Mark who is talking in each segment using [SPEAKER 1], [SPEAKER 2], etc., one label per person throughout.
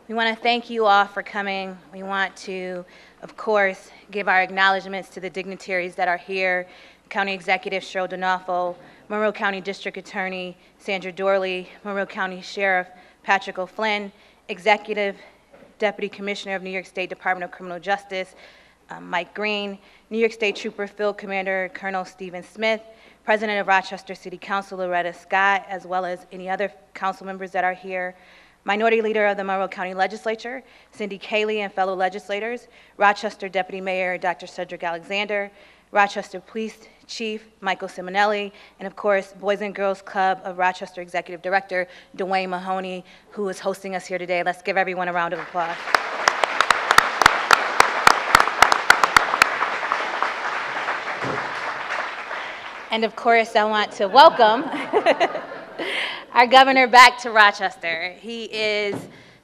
[SPEAKER 1] We want to thank you all for coming. We want to, of course, give our acknowledgments to the dignitaries that are here: County Executive Cheryl D'Onofrio, Monroe County District Attorney Sandra Dorley, Monroe County Sheriff Patrick O'Flynn, Executive Deputy Commissioner of New York State Department of Criminal Justice Mike Green, New York State Trooper Field Commander Colonel Stephen Smith, President of Rochester City Council Loretta Scott, as well as any other council members that are here, Minority Leader of the Monroe County Legislature, Cindy Cayley, and fellow legislators, Rochester Deputy Mayor Dr. Cedric Alexander, Rochester Police Chief Michael Simonelli, and of course, Boys and Girls Club of Rochester Executive Director Dwayne Mahoney, who is hosting us here today. Let's give everyone a round of applause. And of course, I want to welcome our governor back to Rochester. He is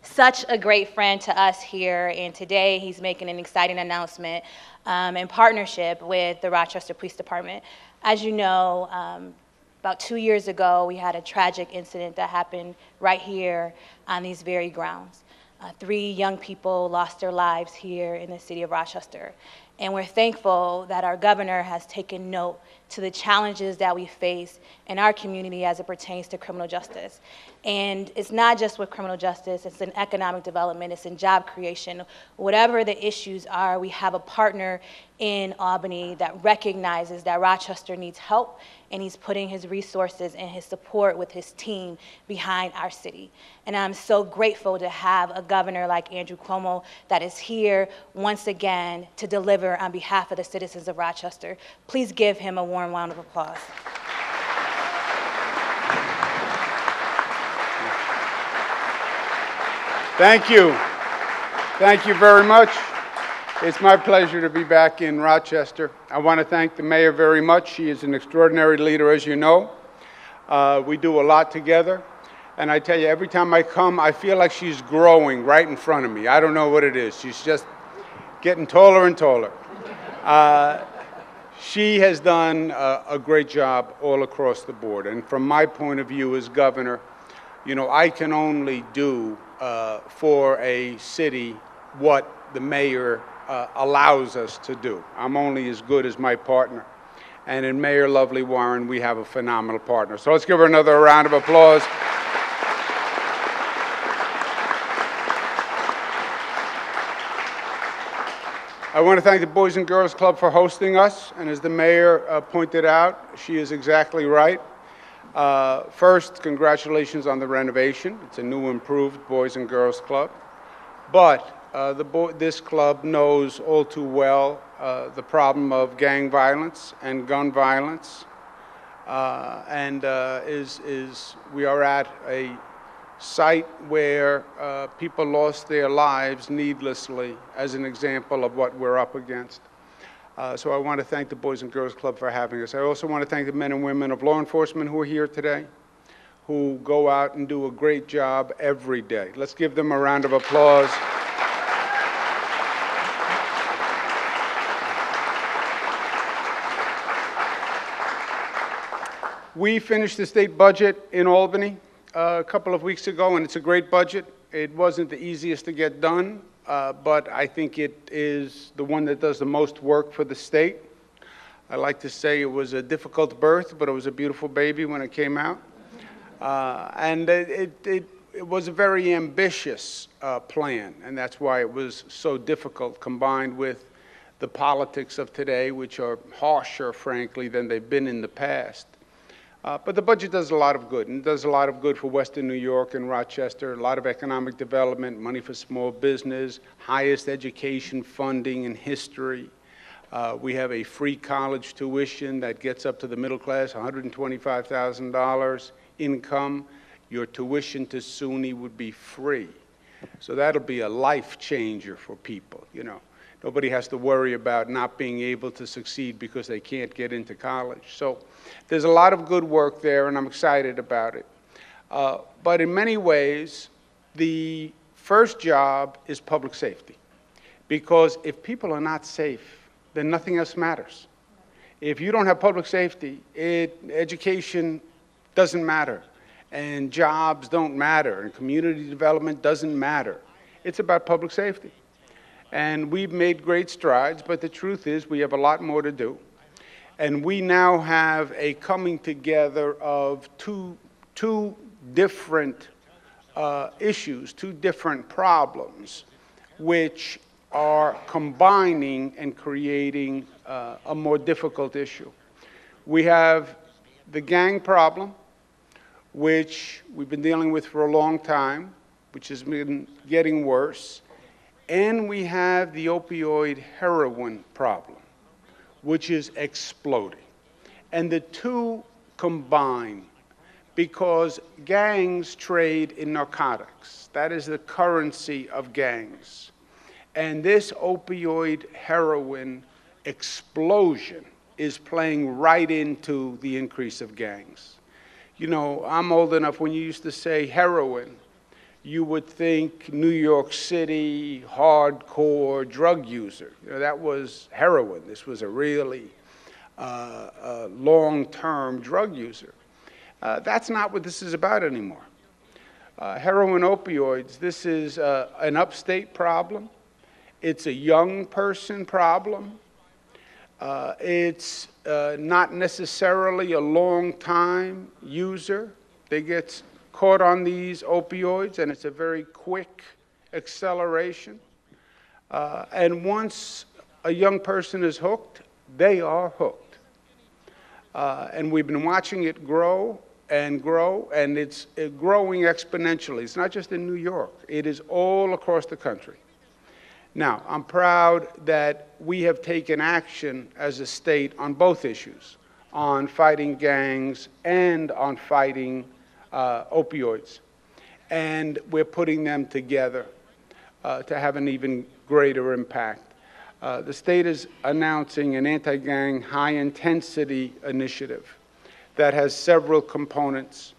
[SPEAKER 1] such a great friend to us here, and today he's making an exciting announcement in partnership with the Rochester Police Department. As you know, about 2 years ago, we had a tragic incident that happened right here on these very grounds. 3 young people lost their lives here in the city of Rochester. And we're thankful that our governor has taken note to the challenges that we face in our community as it pertains to criminal justice. And it's not just with criminal justice, it's in economic development, it's in job creation. Whatever the issues are, we have a partner in Albany that recognizes that Rochester needs help, and he's putting his resources and his support with his team behind our city. And I'm so grateful to have a governor like Andrew Cuomo that is here once again to deliver on behalf of the citizens of Rochester. Please give him a warm round of applause.
[SPEAKER 2] Thank you. Thank you very much. It's my pleasure to be back in Rochester. I want to thank the mayor very much. She is an extraordinary leader, as you know. We do a lot together. And I tell you, every time I come, I feel like she's growing right in front of me. I don't know what it is. She's just getting taller and taller. She has done a great job all across the board. And from my point of view as governor, you know, I can only do for a city what the mayor allows us to do. I'm only as good as my partner. And in Mayor Lovely Warren, we have a phenomenal partner. So let's give her another round of applause. I want to thank the Boys and Girls Club for hosting us. And as the mayor pointed out, she is exactly right. First, congratulations on the renovation. It's a new, improved Boys and Girls Club. But this club knows all too well the problem of gang violence and gun violence, we are at a site where people lost their lives needlessly as an example of what we're up against. So I want to thank the Boys and Girls Club for having us. I also want to thank the men and women of law enforcement who are here today, who go out and do a great job every day. Let's give them a round of applause. We finished the state budget in Albany a couple of weeks ago, and it's a great budget. It wasn't the easiest to get done, but I think it is the one that does the most work for the state. I like to say it was a difficult birth, but it was a beautiful baby when it came out. It was a very ambitious plan, and that's why it was so difficult, combined with the politics of today, which are harsher, frankly, than they've been in the past. But the budget does a lot of good, and it does a lot of good for Western New York and Rochester, a lot of economic development, money for small business, highest education funding in history. We have a free college tuition that gets up to the middle class, $125,000 income. Your tuition to SUNY would be free. So that'll be a life changer for people, you know. Nobody has to worry about not being able to succeed because they can't get into college. So there's a lot of good work there, and I'm excited about it. But in many ways, the first job is public safety. Because if people are not safe, then nothing else matters. If you don't have public safety, education doesn't matter, and jobs don't matter, and community development doesn't matter. It's about public safety. And we've made great strides, but the truth is we have a lot more to do. And we now have a coming together of two different issues, two different problems, which are combining and creating a more difficult issue. We have the gang problem, which we've been dealing with for a long time, which has been getting worse. And we have the opioid heroin problem, which is exploding. And the two combine because gangs trade in narcotics. That is the currency of gangs. And this opioid heroin explosion is playing right into the increase of gangs. You know, I'm old enough, when you used to say heroin, you would think New York City, hardcore drug user. You know, that was heroin. This was a really long-term drug user. That's not what this is about anymore. Heroin opioids, this is an upstate problem. It's a young person problem. It's not necessarily a long-time user. They get caught on these opioids, and it's a very quick acceleration. And once a young person is hooked, they are hooked. And we've been watching it grow, and it's growing exponentially. It's not just in New York. It is all across the country. Now, I'm proud that we have taken action as a state on both issues, on fighting gangs and on fighting opioids. And we're putting them together to have an even greater impact. The state is announcing an anti-gang high-intensity initiative that has several components,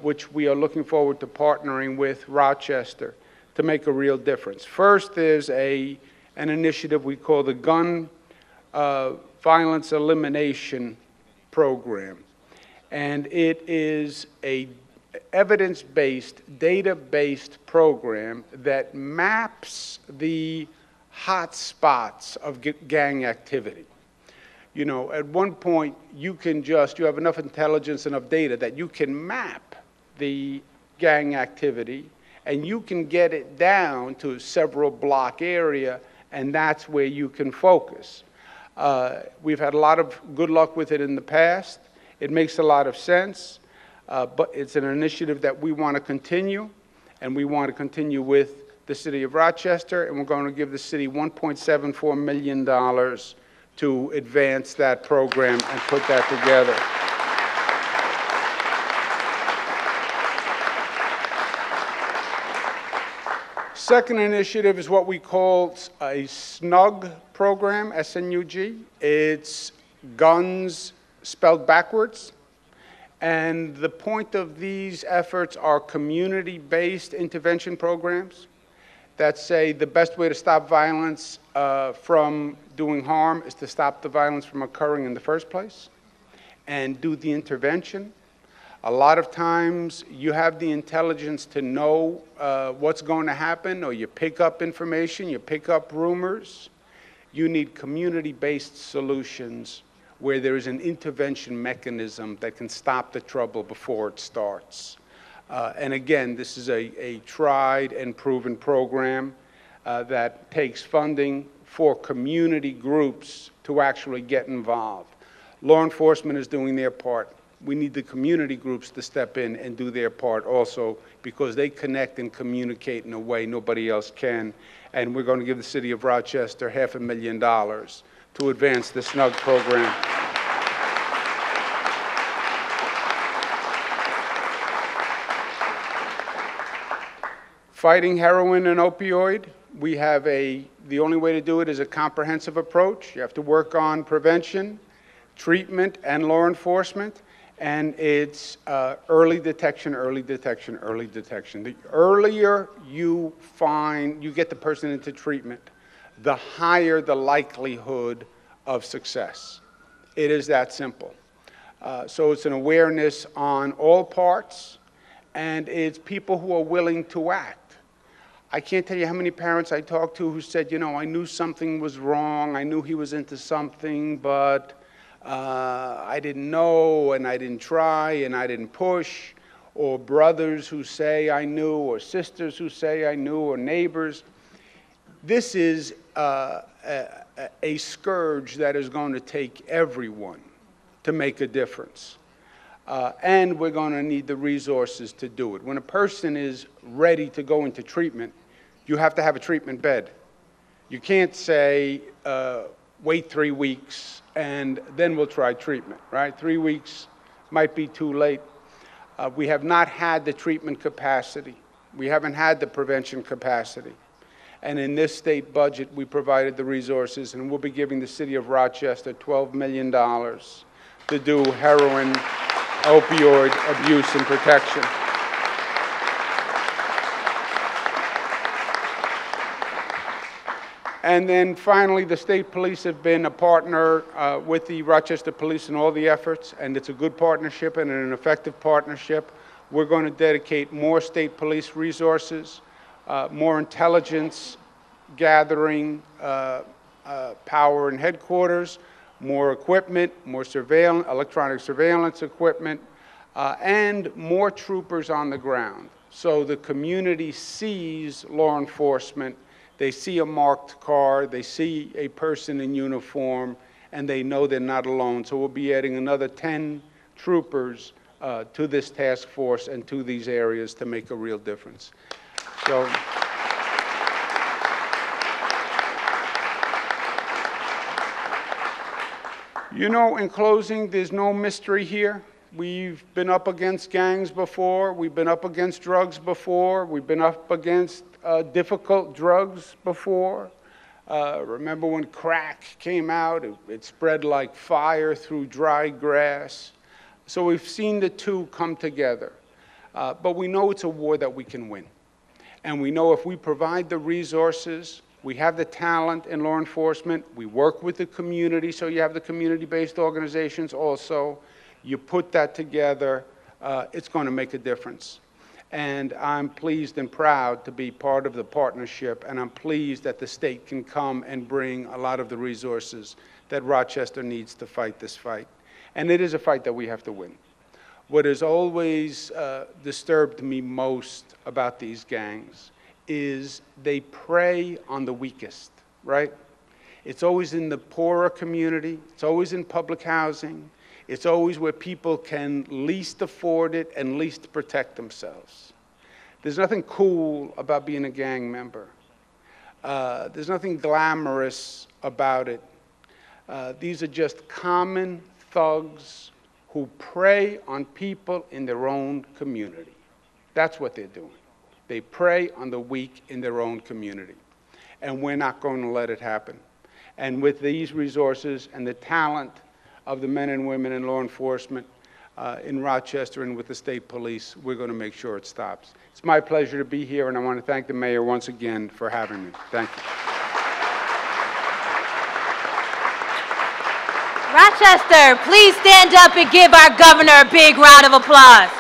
[SPEAKER 2] which we are looking forward to partnering with Rochester to make a real difference. First, there's an initiative we call the Gun Violence Elimination Program. And it is a evidence-based, data-based program that maps the hot spots of gang activity. You know, at one point, you have enough intelligence, enough data that you can map the gang activity, and you can get it down to a several block area, and that's where you can focus. We've had a lot of good luck with it in the past. It makes a lot of sense, but it's an initiative that we want to continue, and we want to continue with the city of Rochester, and we're going to give the city $1.74 million to advance that program and put that together. Second initiative is what we call a Snug Program, S-N-U-G. It's guns spelled backwards. And the point of these efforts are community-based intervention programs that say the best way to stop violence from doing harm is to stop the violence from occurring in the first place and do the intervention. A lot of times you have the intelligence to know what's going to happen, or you pick up information, you pick up rumors. You need community-based solutions where there is an intervention mechanism that can stop the trouble before it starts. And again, this is a tried and proven program that takes funding for community groups to actually get involved. Law enforcement is doing their part. We need the community groups to step in and do their part also, because they connect and communicate in a way nobody else can. And we're going to give the city of Rochester $500,000 to advance the Snug program. Fighting heroin and opioid, we have the only way to do it is a comprehensive approach. You have to work on prevention, treatment, and law enforcement. And it's early detection, early detection, early detection. The earlier you get the person into treatment, the higher the likelihood of success. It is that simple. So it's an awareness on all parts, and it's people who are willing to act. I can't tell you how many parents I talked to who said, you know, I knew something was wrong, I knew he was into something, but I didn't know, and I didn't try, and I didn't push. Or brothers who say I knew, or sisters who say I knew, or neighbors. This is a scourge that is going to take everyone to make a difference. And we're going to need the resources to do it. When a person is ready to go into treatment, you have to have a treatment bed. You can't say, wait 3 weeks and then we'll try treatment, right? 3 weeks might be too late. We have not had the treatment capacity. We haven't had the prevention capacity. And in this state budget, we provided the resources, and we'll be giving the city of Rochester $12 million to do heroin, opioid abuse and protection. And then finally, the state police have been a partner with the Rochester Police in all the efforts, and it's a good partnership and an effective partnership. We're going to dedicate more state police resources, more intelligence gathering power in headquarters, more equipment, more electronic surveillance equipment, and more troopers on the ground. So the community sees law enforcement. They see a marked car, they see a person in uniform, and they know they're not alone. So we'll be adding another 10 troopers to this task force and to these areas to make a real difference. So, you know, in closing, there's no mystery here. We've been up against gangs before. We've been up against drugs before. We've been up against difficult drugs before. Remember when crack came out? It spread like fire through dry grass. So we've seen the two come together. But we know it's a war that we can win. And we know if we provide the resources, we have the talent in law enforcement, we work with the community, so you have the community-based organizations also. You put that together, it's going to make a difference. And I'm pleased and proud to be part of the partnership, and I'm pleased that the state can come and bring a lot of the resources that Rochester needs to fight this fight. And it is a fight that we have to win. What has always disturbed me most about these gangs is they prey on the weakest, right? It's always in the poorer community. It's always in public housing. It's always where people can least afford it and least protect themselves. There's nothing cool about being a gang member. There's nothing glamorous about it. These are just common thugs who prey on people in their own community. That's what they're doing. They prey on the weak in their own community. And we're not going to let it happen. And with these resources and the talent of the men and women in law enforcement in Rochester and with the state police, we're going to make sure it stops. It's my pleasure to be here, and I want to thank the mayor once again for having me. Thank you.
[SPEAKER 1] Rochester, please stand up and give our governor a big round of applause.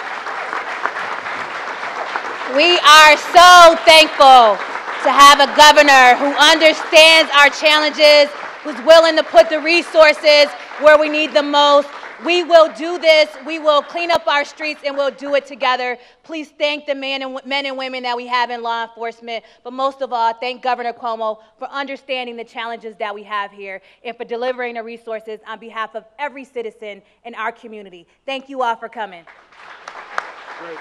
[SPEAKER 1] We are so thankful to have a governor who understands our challenges, who's willing to put the resources where we need the most. We will do this. We will clean up our streets, and we'll do it together. Please thank the men and women that we have in law enforcement, but most of all, thank Governor Cuomo for understanding the challenges that we have here and for delivering the resources on behalf of every citizen in our community. Thank you all for coming.
[SPEAKER 2] Great.